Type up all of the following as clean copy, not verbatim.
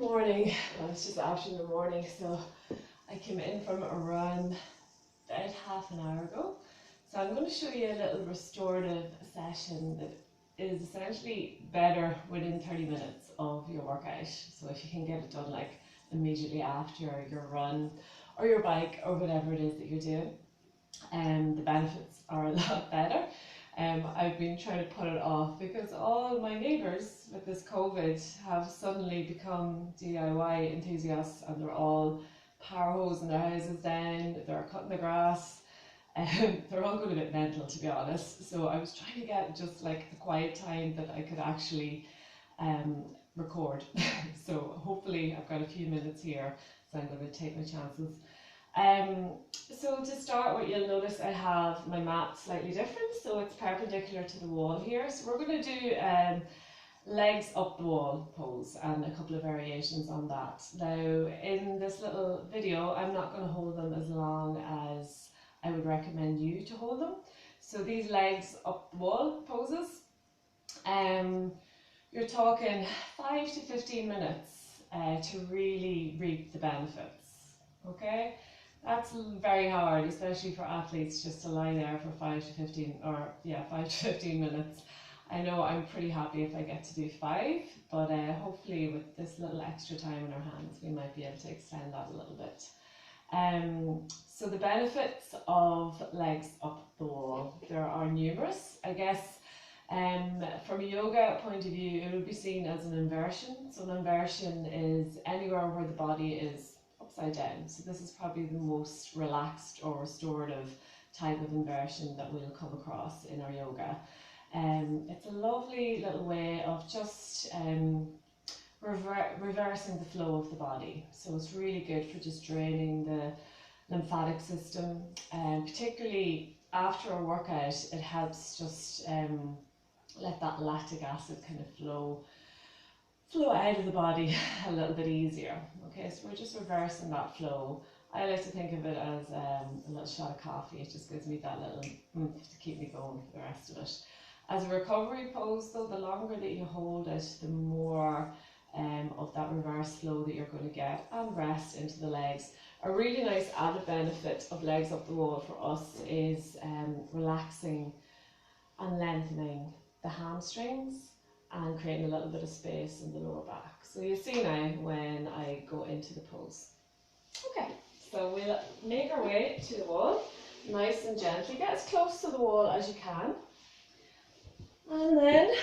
morning. Well, it's just after the morning, so I came in from a run about half an hour ago. So I'm going to show you a little restorative session that is essentially better within 30 minutes of your workout. So if you can get it done like immediately after your run or your bike or whatever it is that you're doing, the benefits are a lot better. I've been trying to put it off because all my neighbours with this COVID have suddenly become DIY enthusiasts, and they're all power hosing their houses down, they're cutting the grass, they're all going a bit mental, to be honest. So I was trying to get just like a quiet time that I could actually record. So hopefully I've got a few minutes here, so I'm going to take my chances. So to start, what you'll notice, I have my mat slightly different, so it's perpendicular to the wall here. So we're going to do legs up the wall pose and a couple of variations on that. Now in this little video, I'm not going to hold them as long as I would recommend you to hold them. So these legs up the wall poses, you're talking 5 to 15 minutes to really reap the benefits, okay? That's very hard, especially for athletes, just to lie there for 5 to 15 minutes. I know I'm pretty happy if I get to do 5, but hopefully with this little extra time in our hands, we might be able to extend that a little bit. So the benefits of legs up the wall, there are numerous. I guess from a yoga point of view, it would be seen as an inversion. So an inversion is anywhere where the body is upside down. So this is probably the most relaxed or restorative type of inversion that we'll come across in our yoga. It's a lovely little way of just reversing the flow of the body. So it's really good for just draining the lymphatic system, and particularly after a workout, it helps just let that lactic acid kind of flow out of the body a little bit easier. Okay, so we're just reversing that flow. I like to think of it as a little shot of coffee. It just gives me that little oomph to keep me going for the rest of it. As a recovery pose though, the longer that you hold it, the more of that reverse flow that you're going to get, and rest into the legs. A really nice added benefit of legs up the wall for us is relaxing and lengthening the hamstrings and creating a little bit of space in the lower back. So you'll see now when I go into the pose. Okay, so we'll make our way to the wall, nice and gently. Get as close to the wall as you can. And then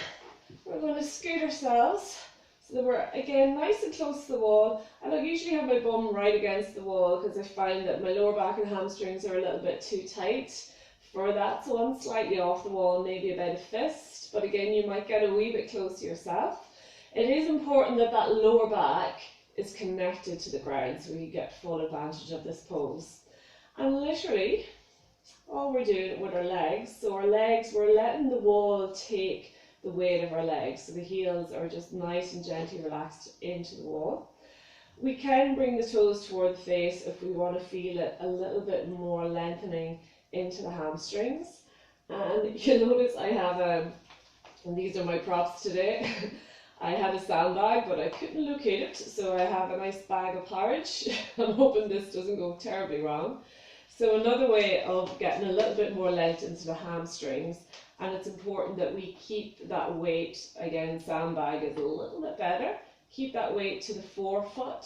we're going to scoot ourselves so that we're, again, nice and close to the wall. I don't usually have my bum right against the wall because I find that my lower back and hamstrings are a little bit too tight for that. So I'm slightly off the wall, maybe about a fist. But again, you might get a wee bit close to yourself. It is important that that lower back is connected to the ground so you get full advantage of this pose. And literally, all we're doing with our legs, so our legs, we're letting the wall take the weight of our legs. So the heels are just nice and gently relaxed into the wall. We can bring the toes toward the face if we want to feel it a little bit more lengthening into the hamstrings. And you'll notice I have and these are my props today. I had a sandbag, but I couldn't locate it, so I have a nice bag of porridge. I'm hoping this doesn't go terribly wrong. So another way of getting a little bit more length into the hamstrings, and it's important that we keep that weight, again, sandbag is a little bit better, keep that weight to the forefoot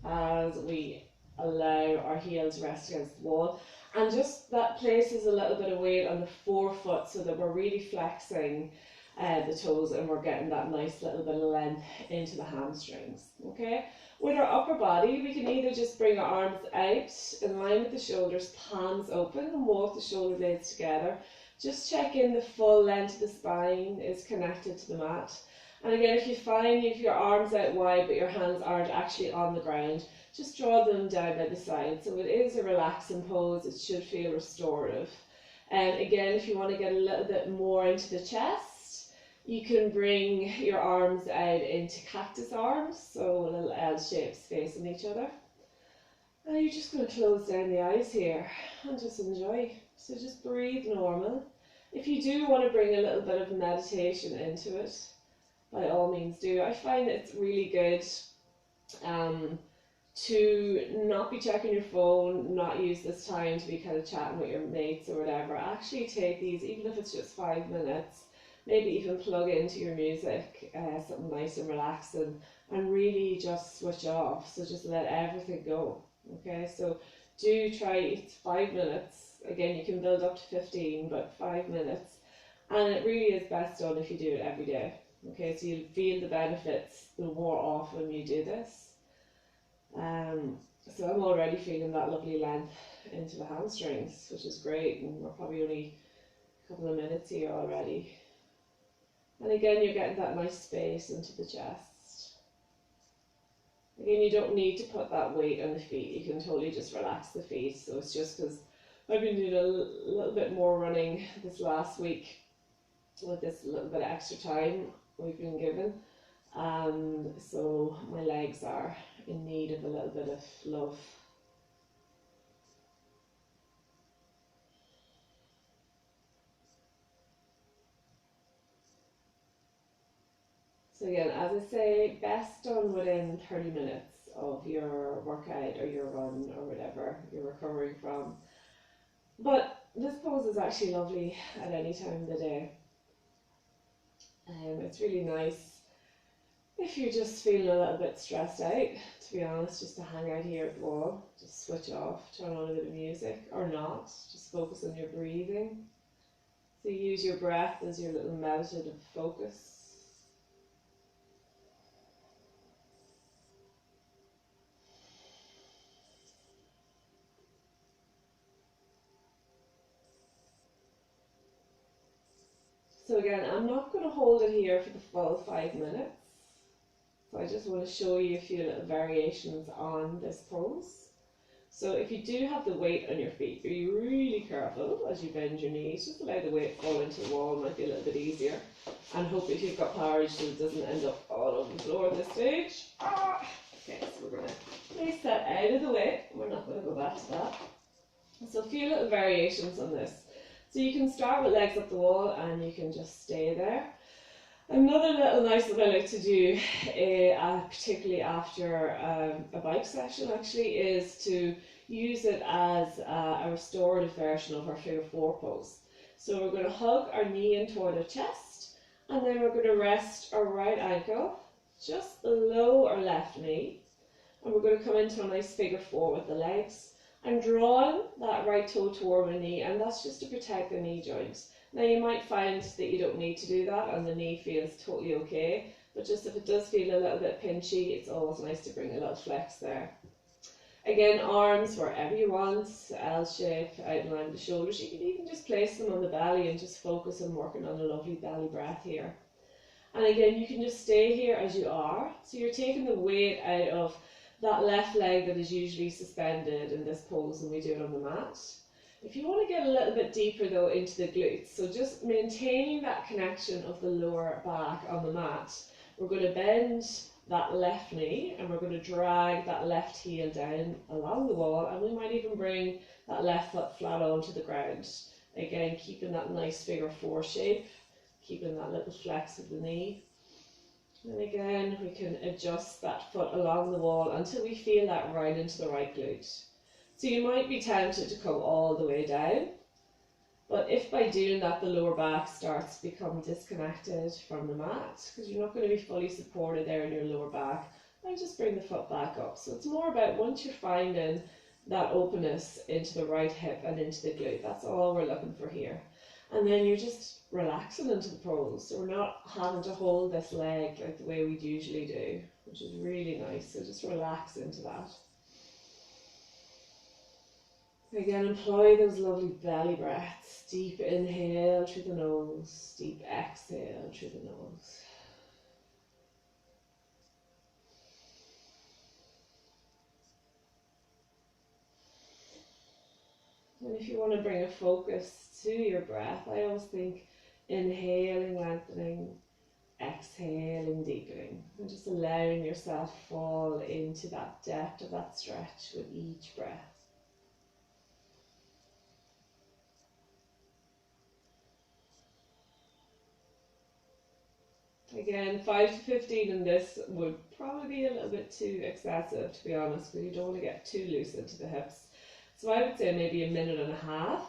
as we allow our heels to rest against the wall. And just that places a little bit of weight on the forefoot so that we're really flexing the toes and we're getting that nice little bit of length into the hamstrings. Okay, with our upper body, we can either just bring our arms out in line with the shoulders, palms open, and walk the shoulder blades together. Just check in the full length of the spine is connected to the mat. And again, if you find if your arms out wide but your hands aren't actually on the ground, just draw them down by the side. So it is a relaxing pose, it should feel restorative. And again, if you want to get a little bit more into the chest, you can bring your arms out into cactus arms, so little L shapes facing each other. And you're just going to close down the eyes here and just enjoy. So just breathe normal. If you do want to bring a little bit of meditation into it, by all means do. I find it's really good To not be checking your phone, not use this time to be kind of chatting with your mates or whatever. Actually take these, even if it's just 5 minutes, maybe even plug into your music, something nice and relaxing, and really just switch off. So just let everything go. Okay, so do try, it's 5 minutes. Again, you can build up to 15, but 5 minutes. And it really is best done if you do it every day. Okay, so you'll feel the benefits the more often you do this. So I'm already feeling that lovely length into the hamstrings, which is great, and we're probably only a couple of minutes here already. And again, you're getting that nice space into the chest. Again, you don't need to put that weight on the feet, you can totally just relax the feet. So it's just because I've been doing a little bit more running this last week with this little bit of extra time we've been given. So my legs are in need of a little bit of love. So again, as I say, best done within 30 minutes of your workout or your run or whatever you're recovering from. But this pose is actually lovely at any time of the day. It's really nice if you're just feeling a little bit stressed out, to be honest, just to hang out here at the wall, just switch off, turn on a bit of music, or not, just focus on your breathing. So use your breath as your little meditative focus. So again, I'm not going to hold it here for the full 5 minutes. So I just want to show you a few little variations on this pose. So if you do have the weight on your feet, be really careful as you bend your knees. Just allow the weight fall into the wall, might be a little bit easier. And hope if you've got power so it doesn't end up all over the floor at this stage. Okay, so we're going to place that out of the way. We're not going to go back to that. So a few little variations on this. So you can start with legs up the wall and you can just stay there. Another little nice that I like to do, particularly after a bike session actually, is to use it as a restorative version of our figure 4 pose. So we're going to hug our knee in toward our chest, and then we're going to rest our right ankle just below our left knee, and we're going to come into a nice figure 4 with the legs. I'm drawing that right toe toward my knee, and that's just to protect the knee joints. Now you might find that you don't need to do that and the knee feels totally okay, but just if it does feel a little bit pinchy, it's always nice to bring a little flex there. Again, arms wherever you want, L shape, out in line with the shoulders. You can even just place them on the belly and just focus on working on a lovely belly breath here. And again, you can just stay here as you are. So you're taking the weight out of that left leg that is usually suspended in this pose when we do it on the mat. If you want to get a little bit deeper though into the glutes, so just maintaining that connection of the lower back on the mat, we're going to bend that left knee and we're going to drag that left heel down along the wall, and we might even bring that left foot flat onto the ground. Again, keeping that nice figure 4 shape, keeping that little flex of the knee. And again, we can adjust that foot along the wall until we feel that right into the right glute. So you might be tempted to come all the way down, but if by doing that the lower back starts to become disconnected from the mat, because you're not going to be fully supported there in your lower back, then just bring the foot back up. So it's more about once you're finding that openness into the right hip and into the glute, that's all we're looking for here. And then you're just relaxing into the pose, so we're not having to hold this leg like the way we usually do, which is really nice. So just relax into that. Again, employ those lovely belly breaths. Deep inhale through the nose, deep exhale through the nose. And if you want to bring a focus to your breath, I always think inhaling, lengthening, exhaling, deepening, and just allowing yourself fall into that depth of that stretch with each breath. Again, 5 to 15 in this would probably be a little bit too excessive, to be honest, but you don't want to get too loose into the hips. So I would say maybe a minute and a half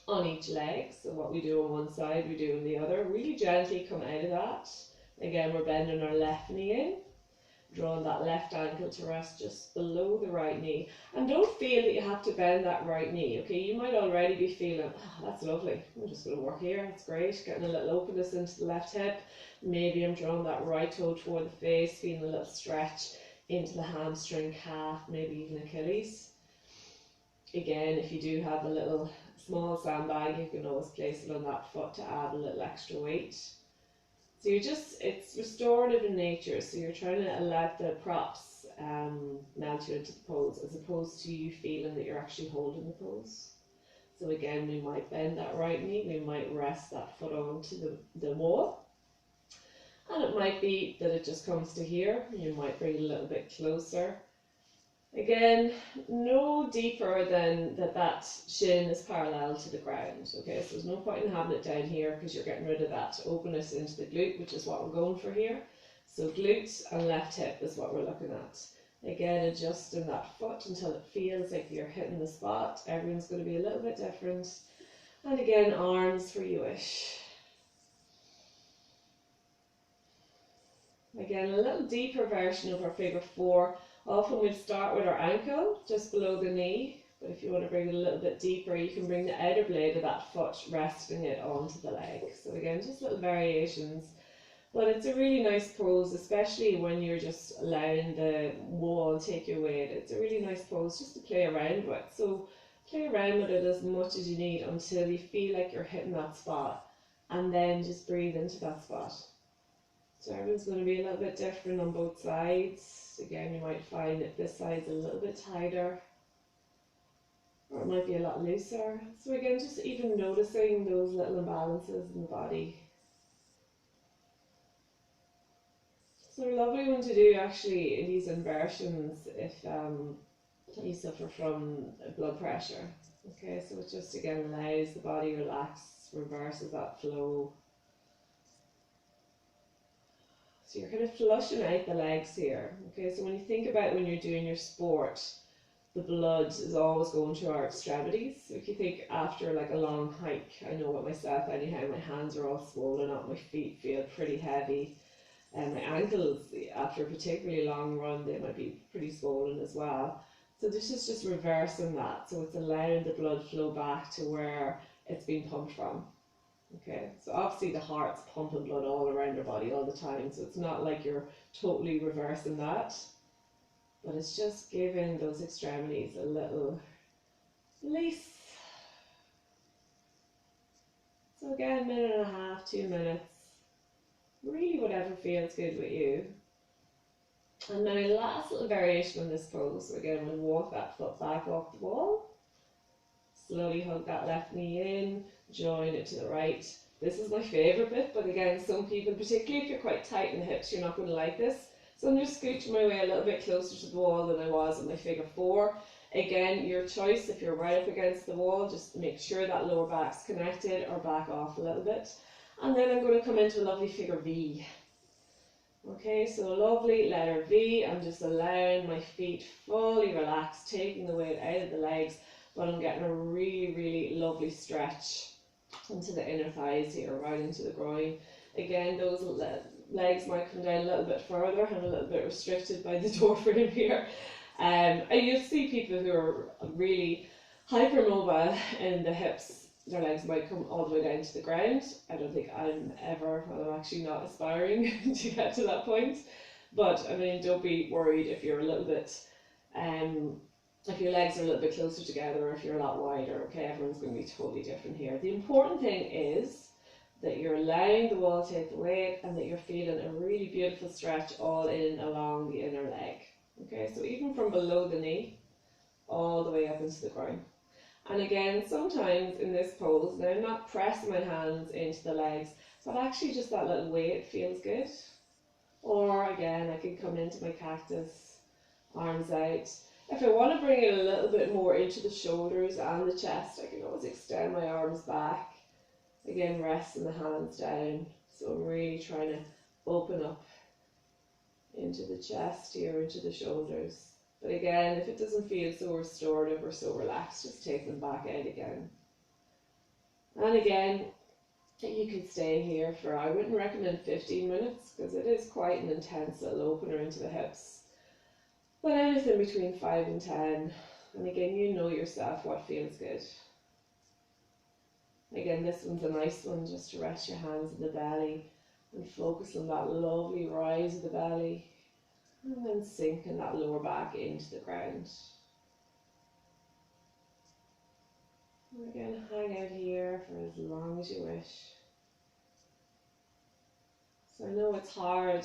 on each leg. So what we do on one side, we do on the other. Really gently come out of that. Again, we're bending our left knee in, drawing that left ankle to rest just below the right knee. And don't feel that you have to bend that right knee, okay? You might already be feeling, oh, that's lovely, I'm just going to work here, that's great. Getting a little openness into the left hip. Maybe I'm drawing that right toe toward the face, feeling a little stretch into the hamstring, calf, maybe even Achilles. Again, if you do have a little small sandbag, you can always place it on that foot to add a little extra weight. So it's restorative in nature, so you're trying to let the props melt you into the pose, as opposed to you feeling that you're actually holding the pose. So again, we might bend that right knee, we might rest that foot onto the wall, and it might be that it just comes to here. You might bring it a little bit closer. Again, no deeper than that shin is parallel to the ground, okay? So there's no point in having it down here, because you're getting rid of that openness into the glute, which is what we're going for here. So glute and left hip is what we're looking at. Again, adjusting that foot until it feels like you're hitting the spot. Everyone's going to be a little bit different. And again, arms for you wish. Again, a little deeper version of our figure four. Often we'll start with our ankle just below the knee, but if you want to bring it a little bit deeper, you can bring the outer blade of that foot, resting it onto the leg. So again, just little variations, but it's a really nice pose, especially when you're just allowing the wall to take your weight. It's a really nice pose just to play around with. So play around with it as much as you need until you feel like you're hitting that spot, and then just breathe into that spot. So everyone's going to be a little bit different on both sides. Again, you might find that this side's a little bit tighter, or it might be a lot looser. So again, just even noticing those little imbalances in the body. So a lovely one to do actually in these inversions if you suffer from blood pressure. Okay, so it just again allows the body to relax, reverses that flow. So you're kind of flushing out the legs here. Okay, so when you think about when you're doing your sport, the blood is always going to our extremities. So if you think after like a long hike, I know about myself anyhow, my hands are all swollen up, my feet feel pretty heavy, and my ankles after a particularly long run, they might be pretty swollen as well. So this is just reversing that. So it's allowing the blood flow back to where it's being pumped from. Okay, so obviously the heart's pumping blood all around your body all the time, so it's not like you're totally reversing that, but it's just giving those extremities a little release. So again, minute and a half, 2 minutes, really whatever feels good with you. And now last little variation on this pose. So again, we'll walk that foot back off the wall, slowly hug that left knee in, join it to the right. This is my favourite bit, but again, some people, particularly if you're quite tight in the hips, you're not going to like this. So I'm just scooching my way a little bit closer to the wall than I was in my figure four. Again, your choice, if you're right up against the wall, just make sure that lower back's connected or back off a little bit. And then I'm going to come into a lovely figure V. Okay, so a lovely letter V. I'm just allowing my feet fully relaxed, taking the weight out of the legs, but I'm getting a really, really lovely stretch into the inner thighs here, right into the groin. Again, those legs might come down a little bit further and a little bit restricted by the door frame here. And you'll see people who are really hypermobile in the hips, their legs might come all the way down to the ground. I don't think I'm actually not aspiring to get to that point. But I mean, don't be worried if you're a little bit, if your legs are a little bit closer together, or if you're a lot wider. Okay, everyone's going to be totally different here. The important thing is that you're allowing the wall to take the weight, and that you're feeling a really beautiful stretch all in along the inner leg. Okay, so even from below the knee, all the way up into the groin. And again, sometimes in this pose, now I'm not pressing my hands into the legs, but actually just that little weight feels good. Or again, I can come into my cactus, arms out. If I want to bring it a little bit more into the shoulders and the chest, I can always extend my arms back. Again, resting the hands down, So I'm really trying to open up into the chest here, into the shoulders. But again, if it doesn't feel so restorative or so relaxed, just take them back out again. And again, you can stay here for, I wouldn't recommend 15 minutes because it is quite an intense little opener into the hips. But anything between 5 and 10. And again, you know yourself what feels good. Again, this one's a nice one just to rest your hands in the belly and focus on that lovely rise of the belly. And then sinking that lower back into the ground. And again, hang out here for as long as you wish. So I know it's hard,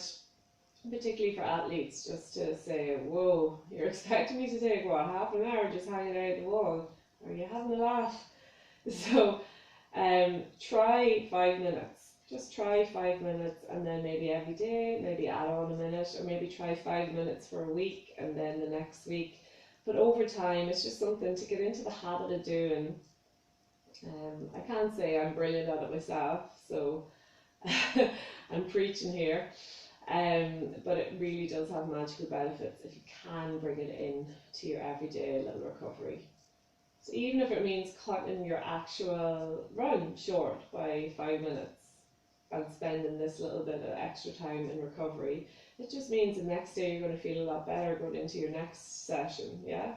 particularly for athletes, just to say, whoa, you're expecting me to take, what, half an hour just hanging out the wall? Are you having a laugh? So try 5 minutes. Just try 5 minutes, and then maybe every day, maybe add on a minute, or maybe try 5 minutes for a week and then the next week. But over time, it's just something to get into the habit of doing. I can't say I'm brilliant at it myself, so I'm preaching here. But it really does have magical benefits if you can bring it in to your everyday little recovery. So even if it means cutting your actual run short by 5 minutes and spending this little bit of extra time in recovery, it just means the next day you're going to feel a lot better going into your next session, yeah?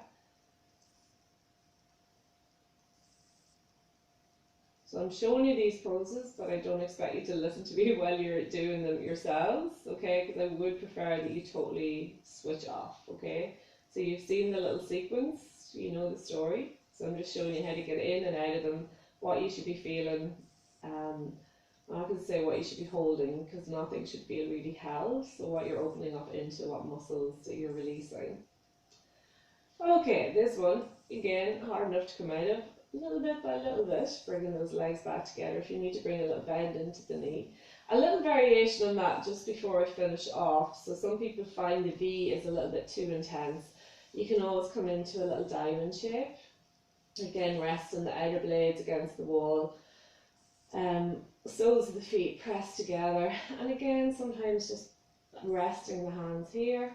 So I'm showing you these poses, but I don't expect you to listen to me while you're doing them yourselves, okay? Because I would prefer that you totally switch off, okay? So you've seen the little sequence, you know the story. So I'm just showing you how to get in and out of them, what you should be feeling. I'm not going to say what you should be holding, because nothing should feel really held. So what you're opening up into, what muscles that you're releasing. Okay, this one, again, hard enough to come out of. Little bit by little bit, bringing those legs back together. If you need to bring a little bend into the knee. A little variation on that just before I finish off. So some people find the V is a little bit too intense. You can always come into a little diamond shape. Again, resting the outer blades against the wall. Soles of the feet pressed together. And again, sometimes just resting the hands here.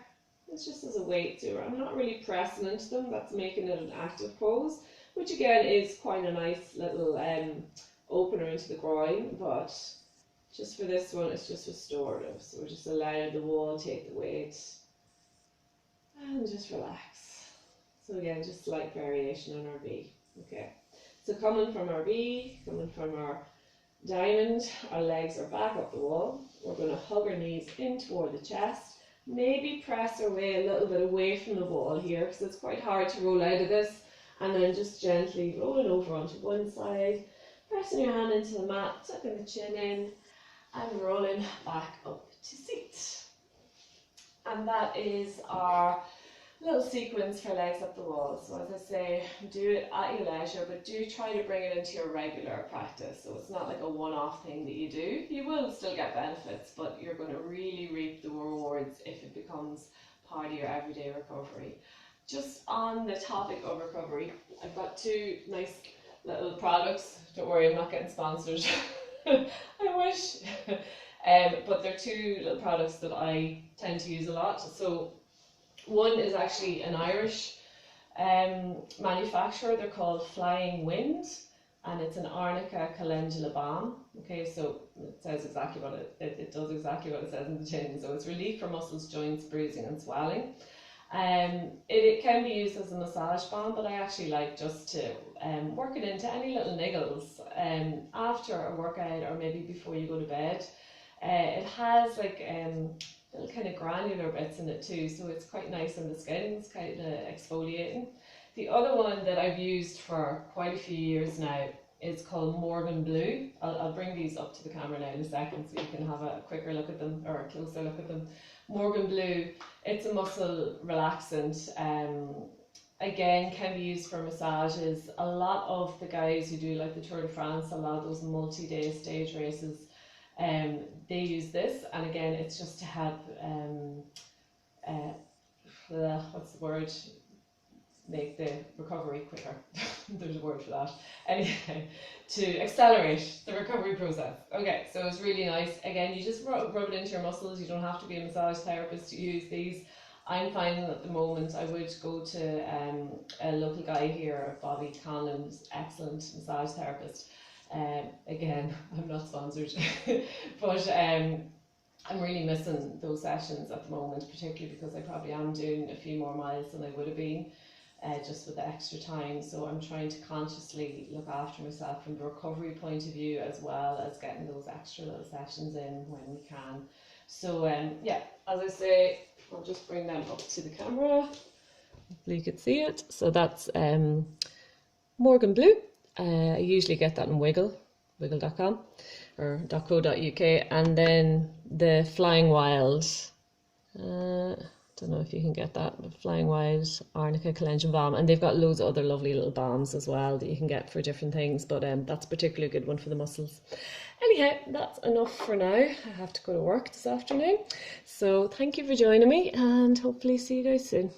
It's just as a weight too. I'm not really pressing into them. That's making it an active pose, which again is quite a nice little opener into the groin, but just for this one it's just restorative. So we're just allowing the wall take the weight and just relax. So again, just slight variation on our V. Okay, so coming from our V, coming from our diamond, our legs are back up the wall. We're going to hug our knees in toward the chest. Maybe press our way a little bit away from the wall here, because it's quite hard to roll out of this. And then just gently rolling over onto one side, pressing your hand into the mat, tucking the chin in, and rolling back up to seat. And that is our little sequence for legs up the wall. So as I say, do it at your leisure, but do try to bring it into your regular practice. So it's not like a one-off thing that you do. You will still get benefits, but you're going to really reap the rewards if it becomes part of your everyday recovery. Just on the topic of recovery, I've got 2 nice little products. Don't worry, I'm not getting sponsored. I wish. But they're 2 little products that I tend to use a lot. So one is actually an Irish manufacturer. They're called Flying Wind, and it's an arnica calendula balm. Okay, so it says exactly what it does exactly what it says in the tin. So it's relief for muscles, joints, bruising and swelling. It can be used as a massage balm, but I actually like just to work it into any little niggles after a workout or maybe before you go to bed. It has like little kind of granular bits in it too, so it's quite nice on the skin. It's kind of exfoliating. The other one that I've used for quite a few years now is called Morgan Blue. I'll bring these up to the camera now in a second so you can have a quicker look at them, or a closer look at them. Morgan Blue, it's a muscle relaxant. Again, can be used for massages. A lot of the guys who do like the Tour de France, a lot of those multi-day stage races, they use this, and again, it's just to help what's the word, make the recovery quicker. there's a word for that. Anyway, to accelerate the recovery process. Okay, so it's really nice. Again, you just rub it into your muscles. You don't have to be a massage therapist to use these. I'm finding at the moment I would go to a local guy here, Bobby Conlon's excellent massage therapist. Again, I'm not sponsored, but I'm really missing those sessions at the moment, particularly because I probably am doing a few more miles than I would have been, just with the extra time. So I'm trying to consciously look after myself from the recovery point of view, as well as getting those extra little sessions in when we can. So yeah, as I say, I'll just bring them up to the camera. Hopefully you can see it. So that's Morgan Blue. I usually get that in wiggle.com or .co.uk, and then the Flying Wild. Don't know if you can get that, but Flying Wild Arnica Collagen Balm, and they've got loads of other lovely little balms as well that you can get for different things, but that's a particularly good one for the muscles. Anyhow, that's enough for now. I have to go to work this afternoon, so thank you for joining me, and hopefully see you guys soon.